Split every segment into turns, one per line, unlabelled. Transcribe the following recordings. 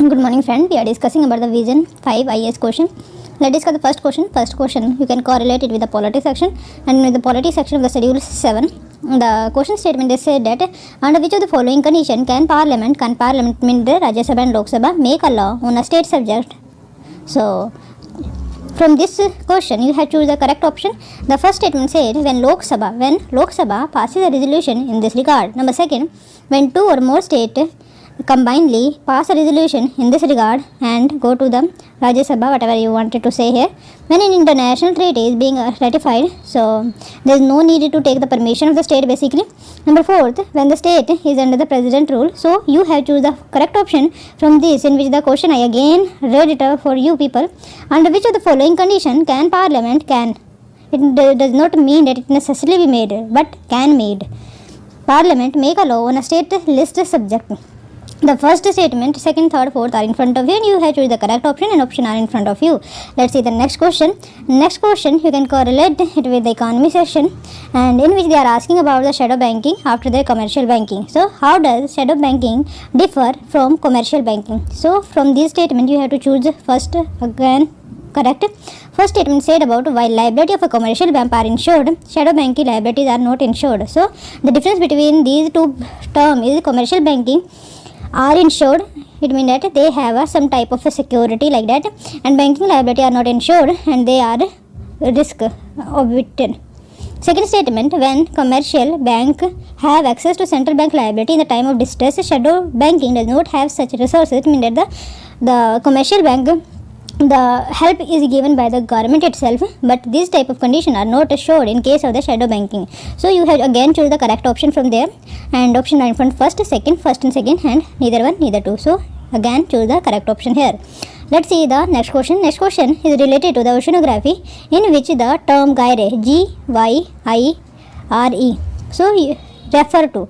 Good morning friend, we are discussing about the Vision 5 IAS question. Let's discuss the first question. First question, you can correlate it with the polity section, and with the polity section of the schedule 7. The question statement is said that under which of the following condition can parliament mean the Rajya Sabha and Lok Sabha make a law on a state subject. So from this question you have to choose the correct option. The first statement said when Lok Sabha passes a resolution in this regard. Number second, when two or more states combinedly pass a resolution in this regard and go to the Rajya Sabha, whatever you wanted to say here. When an international treaty is being ratified, so there is no need to take the permission of the state basically. Number fourth, when the state is under the president rule, so you have to choose the correct option from this, in which the question I again read it out for you people. Under which of the following condition can parliament it does not mean that it necessarily be made, but can made. Parliament make a law on a state list subject. The first statement, second, third, fourth are in front of you and you have to choose the correct option and option are in front of you. Let's see the next question. Next question you can correlate it with the economy section, and in which they are asking about the shadow banking after the commercial banking. So how does shadow banking differ from commercial banking? So from this statement you have to choose first again correct. First statement said about while liability of a commercial bank are insured, shadow banking liabilities are not insured. So the difference between these two terms is commercial banking are insured, it means that they have some type of a security like that, and banking liability are not insured and they are risk of it. Second statement, when commercial bank have access to central bank liability in the time of distress, shadow banking does not have such resources. It means that the commercial bank, the help is given by the government itself, but these type of conditions are not assured in case of the shadow banking. So you have again choose the correct option from there, and option are in front first and second, and neither one neither two. So again choose the correct option here. Let's see the next question. Next question is related to the oceanography, in which the term gyre, G-Y-I-R-E, so you refer to.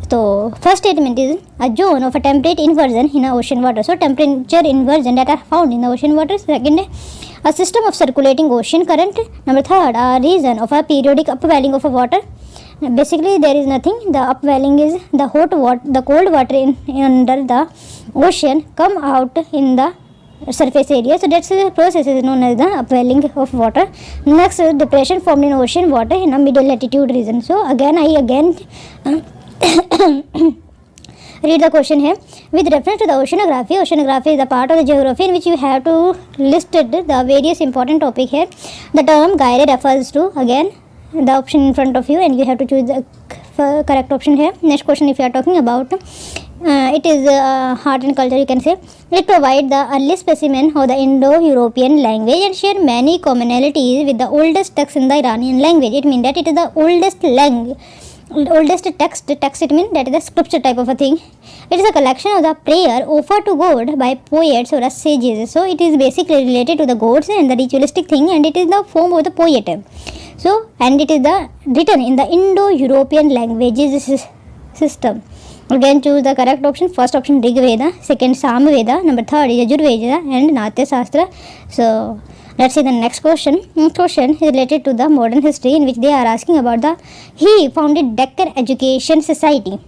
So first statement is a zone of a temperate inversion in a ocean water. So temperature inversion that are found in the ocean water. Second, a system of circulating ocean current. Number third, a region of a periodic upwelling of a water. Basically there is nothing. The upwelling is the hot water, the cold water under the ocean come out in the surface area. So that's the process is known as the upwelling of water. Next, depression formed in ocean water in a middle latitude region. So again read the question here. With reference to the oceanography is the part of the geography in which you have to listed the various important topic here. The term gyre refers to again the option in front of you and you have to choose the correct option here. Next question, if you are talking about it is art and culture, you can say it provides the early specimen of the Indo-European language and share many commonalities with the oldest text in the Iranian language. It means that it is the oldest text, it means that is the scripture type of a thing. It is a collection of the prayer offered to God by poets or sages. So it is basically related to the gods and the ritualistic thing, and it is the form of the poet. So and it is the written in the Indo-European languages system. Again choose the correct option. First option Rig Veda, second Sam Veda, number third is Yajurveda and Natya Shastra. So let's see the next question. Next question is related to the modern history, in which they are asking about he founded Deccan Education Society.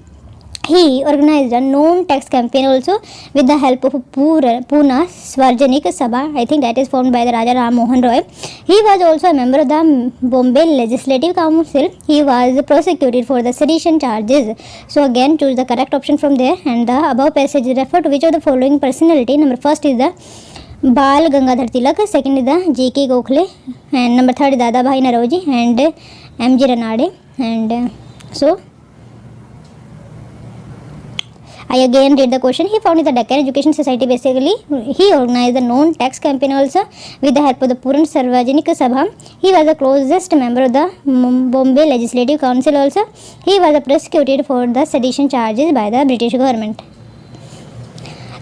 He organized a non-tax campaign also with the help of Pune Swarjanik Sabha. I think that is formed by the Raja Ram Mohan Roy. He was also a member of the Bombay Legislative Council. He was prosecuted for the sedition charges. So again choose the correct option from there, and the above passage refer to which of the following personality. Number first is the Bal Gangadhar Tilak, second is the J.K. Gokhale, and number third is Dadabhai Naroji and M.G. Ranade. And so I again read the question. He founded the Deccan Education Society. Basically he organized the non-tax campaign also with the help of the Pune Sarvajanik Sabha. He was the closest member of the Bombay Legislative Council also. He was prosecuted for the sedition charges by the British government.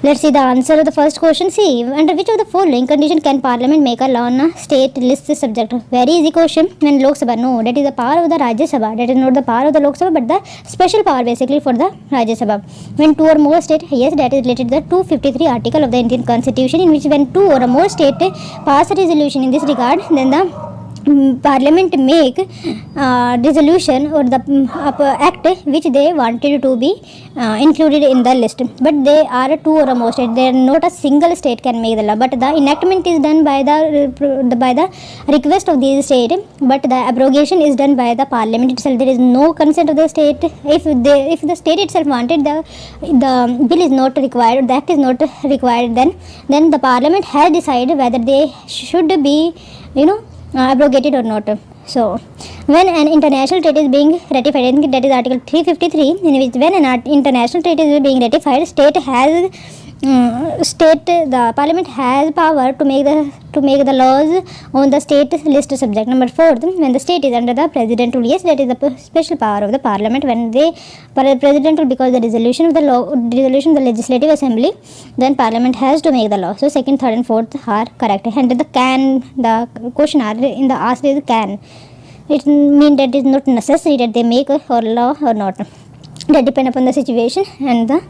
Let's see the answer of the first question. See, under which of the following condition can Parliament make a law on a state list subject? Very easy question. When Lok Sabha, no, that is the power of the Rajya Sabha. That is not the power of the Lok Sabha, but the special power basically for the Rajya Sabha. When two or more state, yes, that is related to the 253 article of the Indian Constitution, in which when two or more state pass a resolution in this regard, then the Parliament make resolution or the act which they wanted to be included in the list, but they are two or more states. They are not a single state can make the law, but the enactment is done by the request of the state, but the abrogation is done by the parliament itself. There is no consent of the state. If the state itself wanted, the bill is not required, the act is not required, then the parliament has decided whether they should be abrogated or not. So when an international treaty is being ratified, I think that is article 353, in which when an international treaty is being ratified, the parliament has power to make the laws on the state list subject. Number 4, when the state is under the president rule, yes, that is the special power of the parliament. When the president rule, because the resolution of the legislative assembly, then parliament has to make the law. So second, third and fourth are correct. And the question are in the asked is can. It means that it is not necessary that they make a law or not. That depend upon the situation and the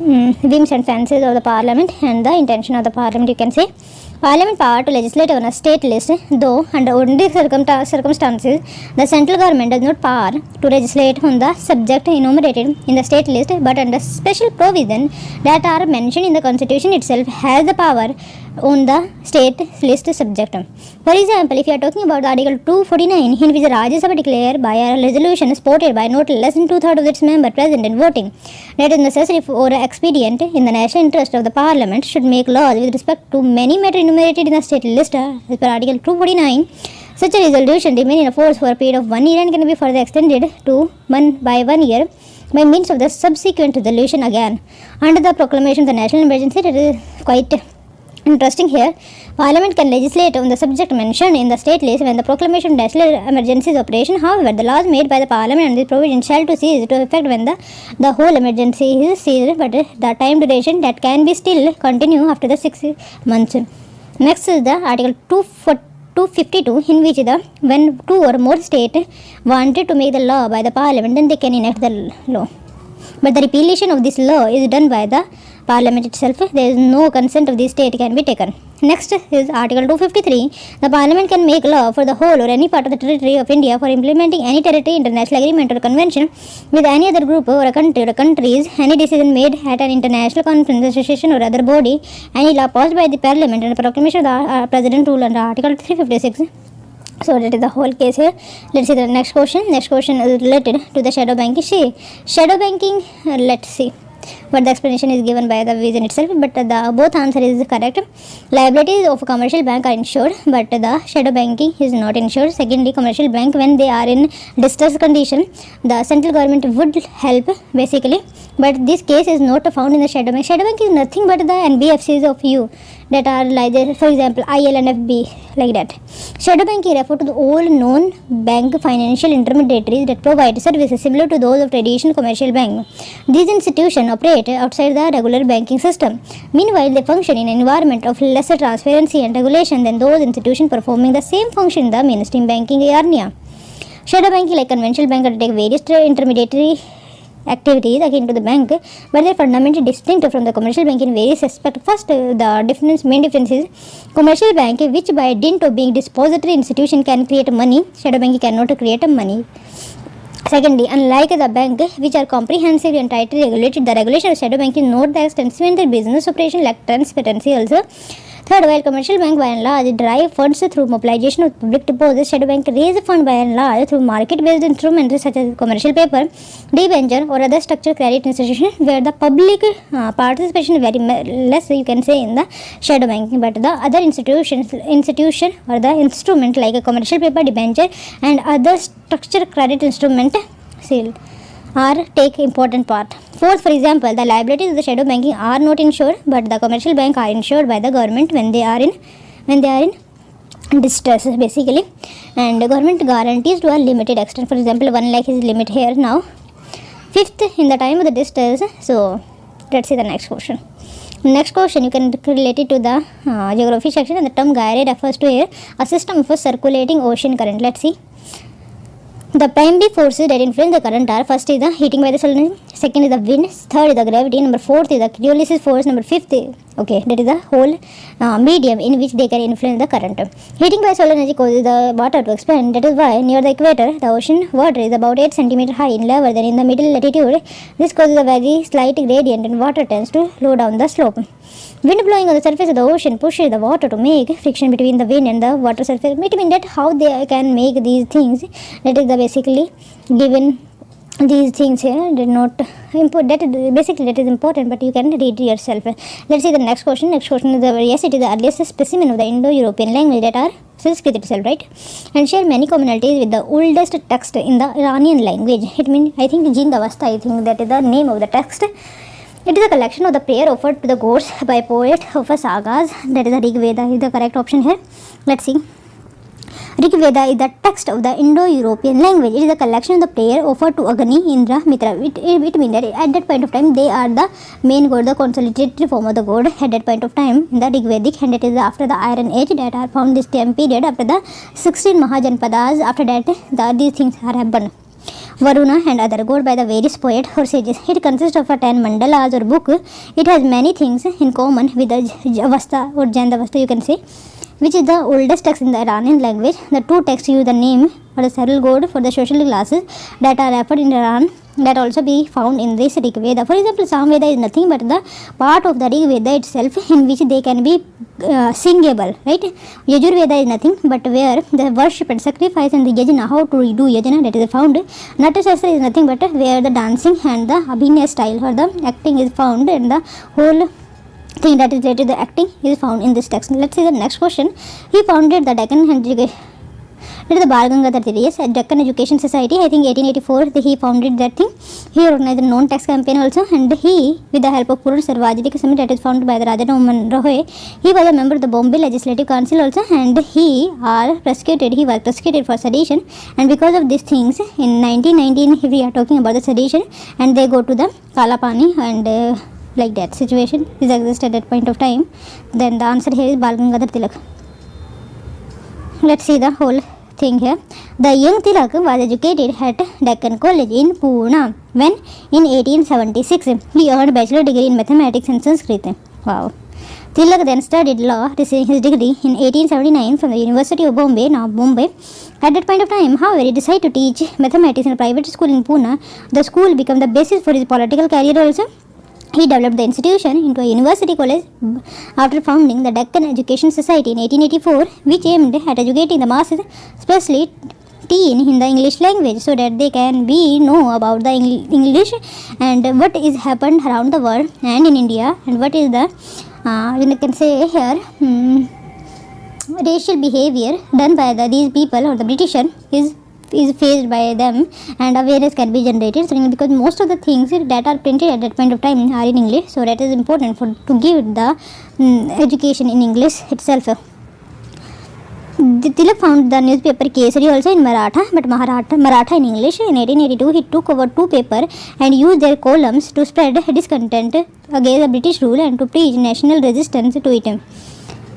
whims and fancies of the parliament and the intention of the parliament, you can say. Parliament power to legislate on a state list, though under ordinary circumstances the central government does not power to legislate on the subject enumerated in the state list, but under special provision that are mentioned in the constitution itself has the power on the state list subject. For example, if you are talking about the article 249, in which the Rajya Sabha declare by a resolution supported by not less than 2/3 of its members present and voting, that is necessary or expedient in the national interest of the parliament should make laws with respect to many matters enumerated in the state list as per article 249. Such a resolution remain in force for a period of 1 year and can be further extended to 1 year by means of the subsequent resolution again. Under the proclamation of the national emergency, it is quite interesting here. Parliament can legislate on the subject mentioned in the state list when the proclamation of national emergency is operation. However, the laws made by the parliament and the provision shall to cease to effect when the whole emergency is ceased, but the time duration that can be still continue after the 6 months. Next is the article 252, in which when two or more states wanted to make the law by the parliament, then they can enact the law. But the repealation of this law is done by the parliament itself. There is no consent of the state can be taken. Next is article 253. The parliament can make law for the whole or any part of the territory of India for implementing any territory international agreement or convention with any other group or a country or countries, any decision made at an international conference, association or other body, any law passed by the parliament and the proclamation of the president rule under article 356. So that is the whole case here. Let's see the next question. Next question is related to the shadow banking. Shadow banking, let's see what the explanation is given by the vision itself, but the both answer is correct. Liabilities of a commercial bank are insured, but the shadow banking is not insured. Secondly, commercial bank, when they are in distress condition, the central government would help basically, but this case is not found in the shadow bank. Shadow bank is nothing but the NBFCs of you that are like this, for example ILNFB, like that. Shadow banking refer to the all known bank financial intermediaries that provide services similar to those of traditional commercial bank. These institutions operate outside the regular banking system. Meanwhile, they function in an environment of lesser transparency and regulation than those institutions performing the same function in the mainstream banking area. Shadow banking, like conventional bank, undertake various intermediary activities akin to the bank, but they are fundamentally distinct from the commercial bank in various aspects. First, the main difference is commercial bank, which by dint of being depository institution can create money, shadow banking cannot create money. Secondly, unlike the bank, which are comprehensively and tightly regulated, the regulation of shadow banking is not that extensive in their business operation, like transparency also. Third, while commercial bank by and large derive funds through mobilization of public deposits, shadow bank raise funds by and large through market-based instruments such as commercial paper, debenture or other structured credit institutions, where the public participation is very less, you can say, in the shadow banking. But the other institution or the instrument like a commercial paper, debenture and other structured credit instrument take important part. Fourth, for example, the liabilities of the shadow banking are not insured, but the commercial bank are insured by the government when they are in distress basically, and the government guarantees to a limited extent. For example, 1 lakh is limit here now. Fifth, in the time of the distress. So let's see the next question. Next question, you can relate it to the geography section, and the term gyre refers to here a system of a circulating ocean current. Let's see. The primary forces that influence the current are: first is the heating by the sun, second is the wind, third is the gravity, number fourth is the Coriolis force, number fifth Okay, that is the whole medium in which they can influence the current. Heating by solar energy causes the water to expand. That is why near the equator, the ocean water is about 8 cm high in level than in the middle latitude. This causes a very slight gradient and water tends to flow down the slope. Wind blowing on the surface of the ocean pushes the water to make friction between the wind and the water surface. It means that how they can make these things, that is the basically given. These things here did not important. That is basically that is important, but you can read yourself. Let's see the next question. Next question is yes, it is the earliest specimen of the Indo-European language that are Sanskrit itself, right? And share many commonalities with the oldest text in the Iranian language. It means I think Jindavasta. I think that is the name of the text. It is a collection of the prayer offered to the gods by poet of a sagas. That is the Rig Veda is the correct option here. Let's see. Rig Veda is the text of the Indo-European language. It is a collection of the prayer offered to Agni, Indra, Mitra. It means that at that point of time they are the main god, the consolidated form of the god at that point of time in the Rig Vedic, and it is after the Iron Age that are found this time period after the 16 Mahajanpadas. After that these things are happened. Varuna and other god by the various poets or sages. It consists of a 10 mandalas or book. It has many things in common with the Avasta or Jandavasta, you can say, which is the oldest text in the Iranian language. The two texts use the name or the several god for the social classes that are referred in Iran that also be found in this Rig Veda. For example, Samveda is nothing but the part of the Rig Veda itself in which they can be singable, right? Yajur Veda is nothing but where the worship and sacrifice and the yajna, how to do yajna, that is found. Natasastra is nothing but where the dancing and the abhinaya style or the acting is found, and the whole thing that is related to the acting is found in this text. Let's see the next question. He founded the Deccan Education. It is the Bal Gangadhar Tilak at Deccan Education Society. I think 1884 he founded that thing. He organized the non-tax campaign also, and he, with the help of Purun Sarvajnik Summit that is founded by the Raja Raman Roy, he was a member of the Bombay Legislative Council also, and he was prosecuted for sedition. And because of these things, in 1919 we are talking about the sedition, and they go to the Kalapani and like that situation is existed at that point of time. Then the answer here is Bal Gangadhar Tilak. Let's see the whole thing here. The young Tilak was educated at Deccan College in Pune when in 1876 he earned bachelor degree in mathematics and Sanskrit. Wow. Tilak then studied law, receiving his degree in 1879 from the University of Bombay, now Bombay. At that point of time, however, he decided to teach mathematics in a private school in Pune. The school became the basis for his political career also. He developed the institution into a university college after founding the Deccan Education Society in 1884, which aimed at educating the masses, especially teen, in the English language, so that they can know about the English and what is happened around the world and in India, and what is the you can say here racial behavior done by these people or the Britisher is faced by them, and awareness can be generated. So because most of the things that are printed at that point of time are in English, so that is important to give the education in English itself. Tilak founded the newspaper Kesari also in Maratha, but Maratha in English. In 1882 he took over two papers and used their columns to spread discontent against the British rule and to preach national resistance to it.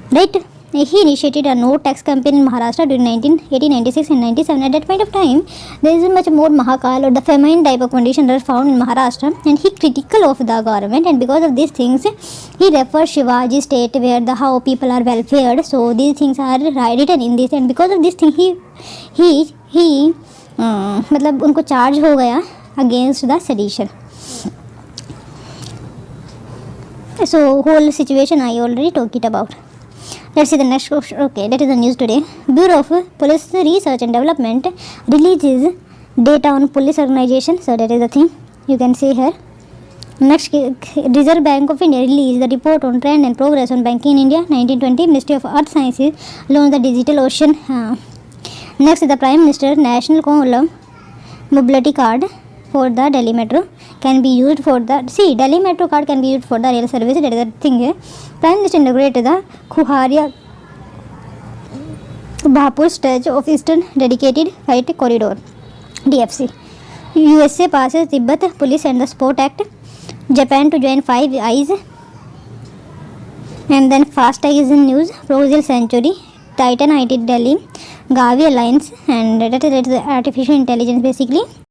Right? He initiated a no tax campaign in Maharashtra during 1896 and 97. At that point of time, there is much more Mahakal or the famine type of conditions are found in Maharashtra, and he critical of the government, and because of these things, he refers Shivaji state where the how people are welfared. So these things are written in this, and because of this thing, he मतलब उनको charge हो गया against the sedition. So whole situation I already talked it about. Let's see the next question. Okay, that is the news today. Bureau of Police Research and Development releases data on police organization. So that is the thing you can see here. Next, Reserve Bank of India released the report on trend and progress on banking in India. 1920, Ministry of Earth Sciences launched the Digital Ocean. Next is the Prime Minister National Column Mobility Card for the Delhi Metro can be used for the Delhi Metro card can be used for the rail service. That is the thing here. Prime Minister inaugurated the Khuharia Bhapur stretch of Eastern Dedicated Freight Corridor DFC. USA passes Tibet Police and the Sport Act. Japan to join Five Eyes. And then FASTag is in news. Proposal Century, Titan IT Delhi, Gavi Alliance, and that is the artificial intelligence basically.